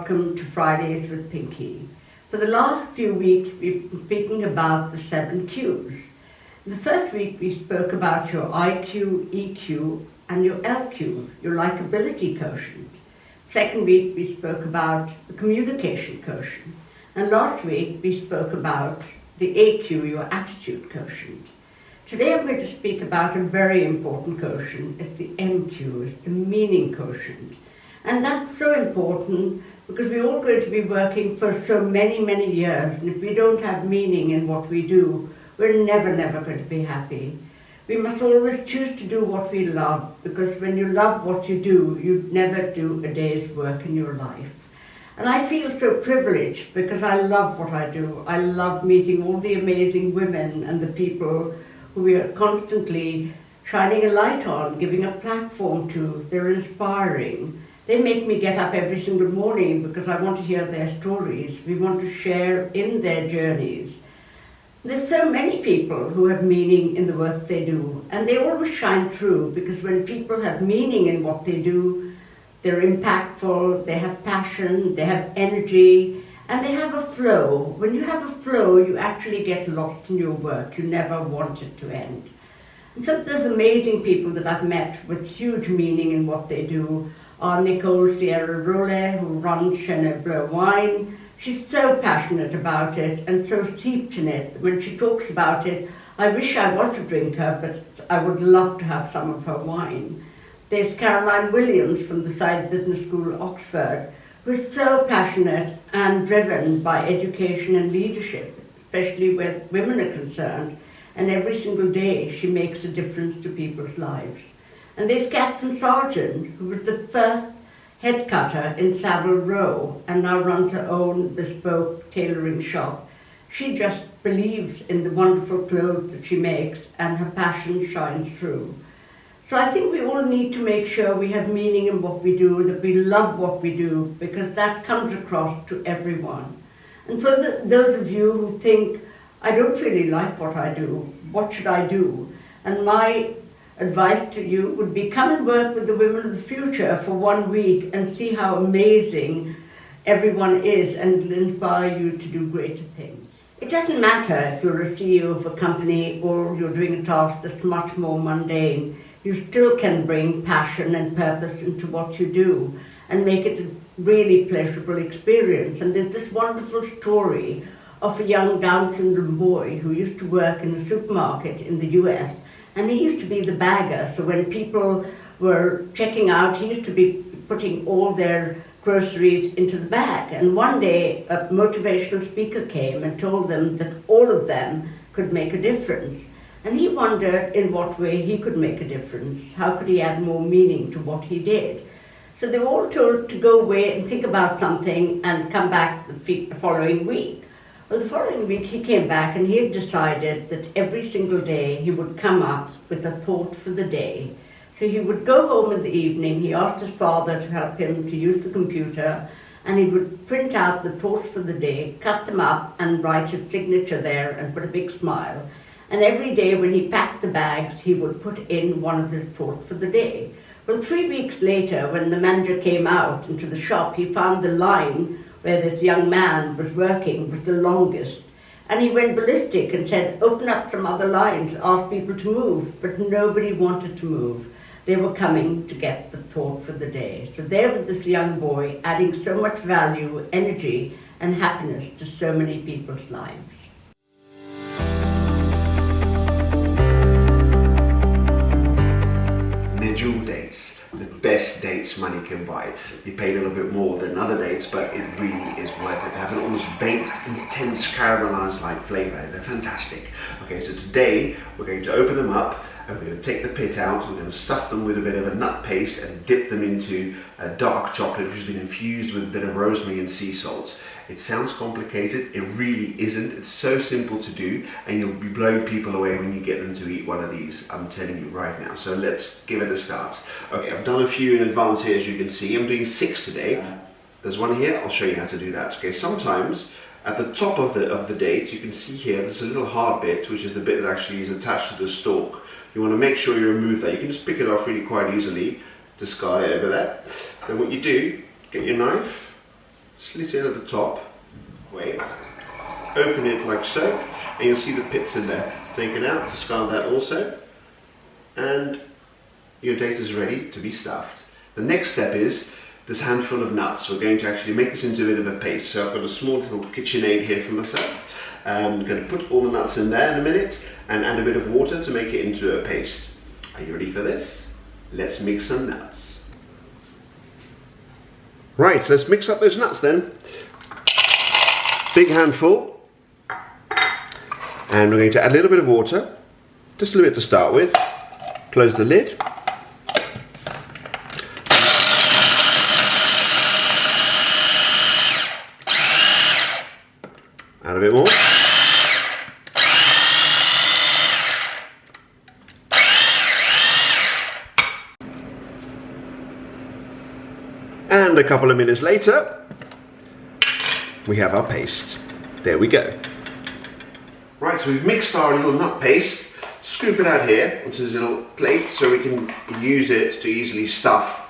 welcome to Fridays with Pinky. For the last few weeks, we've been speaking about the 7 Qs. In the first week, we spoke about your IQ, EQ, and your LQ, your likability quotient. Second week, we spoke about the communication quotient. And last week, we spoke about the AQ, your attitude quotient. Today, I'm going to speak about a very important quotient. It's the MQ, it's the meaning quotient. And that's so important because we're all going to be working for so many, many years. And if we don't have meaning in what we do, we're never going to be happy. We must always choose to do what we love, because when you love what you do, you'd never do a day's work in your life. And I feel so privileged because I love what I do. I love meeting all the amazing women and the people who we are constantly shining a light on, giving a platform to. They're inspiring. They make me get up every single morning because I want to hear their stories. We want to share in their journeys. There's so many people who have meaning in the work they do, and they always shine through, because when people have meaning in what they do, they're impactful, they have passion, they have energy, and they have a flow. When you have a flow, you actually get lost in your work. You never want it to end. And so there's amazing people that I've met with huge meaning in what they do. Nicole Sierra Role, who runs Chenin Bleu Wine. She's so passionate about it and so steeped in it. When she talks about it, I wish I was a drinker, but I would love to have some of her wine. There's Caroline Williams from the Side Business School, Oxford, who is so passionate and driven by education and leadership, especially where women are concerned. And every single day she makes a difference to people's lives. And there's Catherine Sargent, who was the first head cutter in Savile Row and now runs her own bespoke tailoring shop. She just believes in the wonderful clothes that she makes, and her passion shines through. So I think we all need to make sure we have meaning in what we do, that we love what we do, because that comes across to everyone. And for those of you who think, I don't really like what I do, what should I do? And my advice to you would be, come and work with the women of the future for 1 week and see how amazing everyone is, and it'll inspire you to do greater things. It doesn't matter if you're a CEO of a company or you're doing a task that's much more mundane. You still can bring passion and purpose into what you do and make it a really pleasurable experience. And there's this wonderful story of a young Down syndrome boy who used to work in a supermarket in the US. And he used to be the bagger, so when people were checking out, he used to be putting all their groceries into the bag. And one day, a motivational speaker came and told them that all of them could make a difference. And he wondered in what way he could make a difference. How could he add more meaning to what he did? So they were all told to go away and think about something and come back the following week. Well, the following week he came back and he had decided that every single day he would come up with a thought for the day. So he would go home in the evening, he asked his father to help him to use the computer, and he would print out the thoughts for the day, cut them up and write his signature there and put a big smile. And every day when he packed the bags, he would put in one of his thoughts for the day. Well, 3 weeks later, when the manager came out into the shop, he found the line where this young man was working was the longest. And he went ballistic and said, open up some other lines, ask people to move. But nobody wanted to move. They were coming to get the thought for the day. So there was this young boy adding so much value, energy, and happiness to so many people's lives. They're jewel dates, the best dates money can buy. You pay a little bit more than other dates, but it really is worth it. They have an almost baked, intense, caramelized-like flavor. They're fantastic. Okay, so today we're going to open them up and we're going to take the pit out. We're going to stuff them with a bit of a nut paste and dip them into a dark chocolate which has been infused with a bit of rosemary and sea salt. It sounds complicated, it really isn't. It's so simple to do, and you'll be blowing people away when you get them to eat one of these, I'm telling you right now. So let's give it a start. Okay, I've done a few in advance here, as you can see. I'm doing 6 today. There's one here, I'll show you how to do that. Okay, sometimes at the top of the date, you can see here, there's a little hard bit, which is the bit that actually is attached to the stalk. You want to make sure you remove that. You can just pick it off really quite easily, discard it over there. Then what you do, get your knife, slit it at the top, wait, open it like so, and you'll see the pits in there. Take it out, discard that also, and your date is ready to be stuffed. The next step is this handful of nuts. We're going to actually make this into a bit of a paste. So I've got a small little KitchenAid here for myself. I'm going to put all the nuts in there in a minute and add a bit of water to make it into a paste. Are you ready for this? Let's mix some nuts. Right, let's mix up those nuts then. Big handful. And we're going to add a little bit of water, just a little bit to start with. Close the lid. Add a bit more. And a couple of minutes later, we have our paste. There we go. Right, so we've mixed our little nut paste. Scoop it out here onto this little plate so we can use it to easily stuff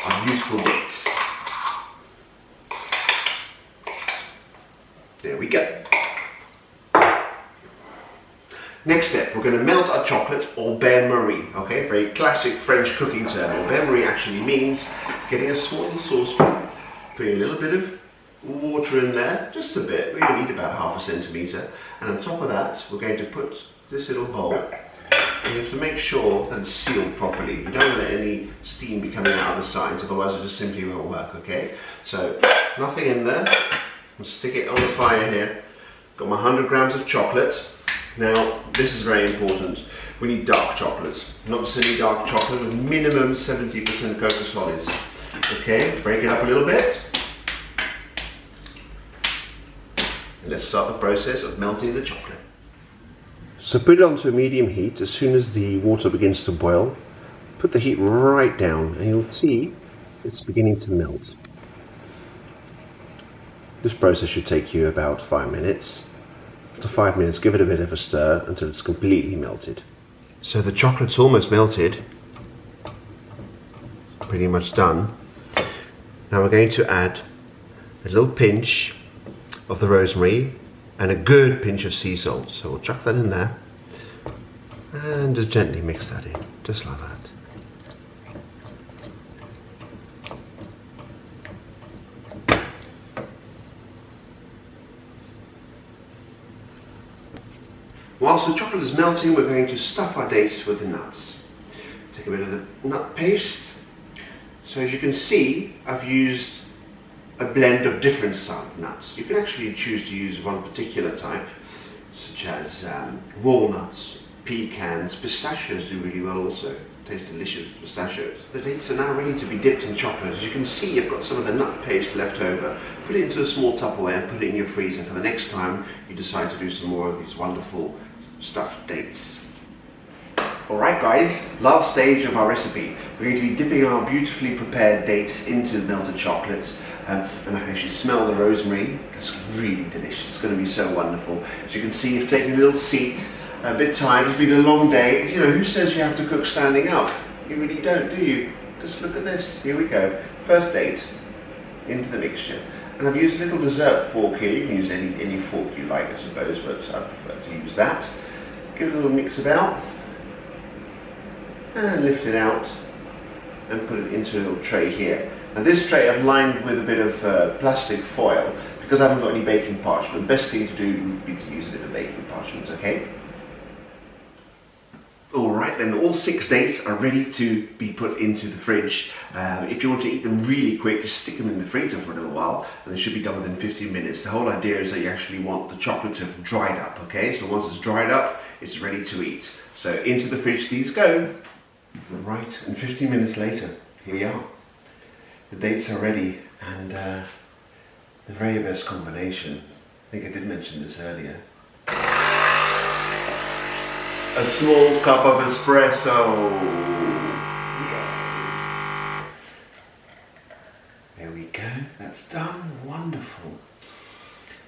our beautiful bits. There we go. Next step, we're going to melt our chocolate or bain-marie, okay? Very classic French cooking term. Or bain-marie actually means getting a small saucepan, putting a little bit of water in there, just a bit. We only need about ½ a centimetre. And on top of that, we're going to put this little bowl. And you have to make sure that it's sealed properly. You don't want any steam be coming out of the sides, otherwise it just simply won't work, okay? So, nothing in there. I'll stick it on the fire here. Got my 100 grams of chocolate. Now, this is very important. We need dark chocolate. Not just any dark chocolate, with minimum 70% cocoa solids. Okay, break it up a little bit. And let's start the process of melting the chocolate. So put it onto a medium heat. As soon as the water begins to boil, put the heat right down and you'll see it's beginning to melt. This process should take you about 5 minutes. After 5 minutes, give it a bit of a stir until it's completely melted. So the chocolate's almost melted, pretty much done. Now we're going to add a little pinch of the rosemary and a good pinch of sea salt. So we'll chuck that in there and just gently mix that in, just like that. Whilst the chocolate is melting, we're going to stuff our dates with the nuts. Take a bit of the nut paste. So as you can see, I've used a blend of different style of nuts. You can actually choose to use one particular type, such as walnuts, pecans, pistachios do really well also. Taste delicious, pistachios. The dates are now ready to be dipped in chocolate. As you can see, you've got some of the nut paste left over. Put it into a small Tupperware and put it in your freezer for the next time you decide to do some more of these wonderful stuffed dates. Alright guys, last stage of our recipe. We're going to be dipping our beautifully prepared dates into melted chocolate. And I can actually smell the rosemary. It's really delicious. It's going to be so wonderful. As you can see, you've taken a little seat, a bit tired. It's been a long day. You know, who says you have to cook standing up? You really don't, do you? Just look at this. Here we go. First date into the mixture. And I've used a little dessert fork here. You can use any fork you like, I suppose, but I prefer to use that. Give it a little mix about. And lift it out and put it into a little tray here. And this tray I've lined with a bit of plastic foil because I haven't got any baking parchment. The best thing to do would be to use a bit of baking parchment, okay? Alright then, all 6 dates are ready to be put into the fridge. If you want to eat them really quick, just stick them in the freezer for a little while and they should be done within 15 minutes. The whole idea is that you actually want the chocolate to have dried up, okay? So once it's dried up, it's ready to eat. So into the fridge these go. Right, and 15 minutes later, here we are. The dates are ready and the very best combination. I think I did mention this earlier. A small cup of espresso. Yay. There we go, that's done, wonderful.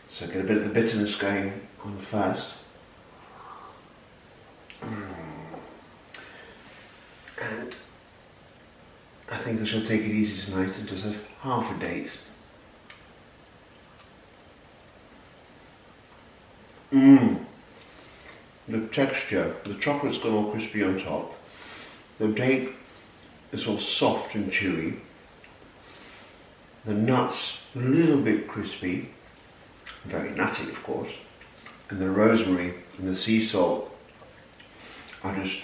So get a bit of the bitterness going on first. And I think I shall take it easy tonight and just have half a date. The texture, the chocolate's gone all crispy on top. The date is all soft and chewy. The nuts a little bit crispy, very nutty of course. And the rosemary and the sea salt are just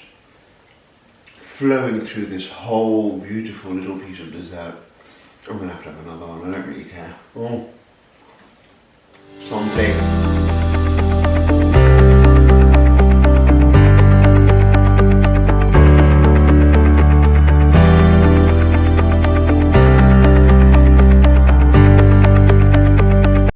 flowing through this whole beautiful little piece of dessert. I'm gonna have to have another one, I don't really care. Santé.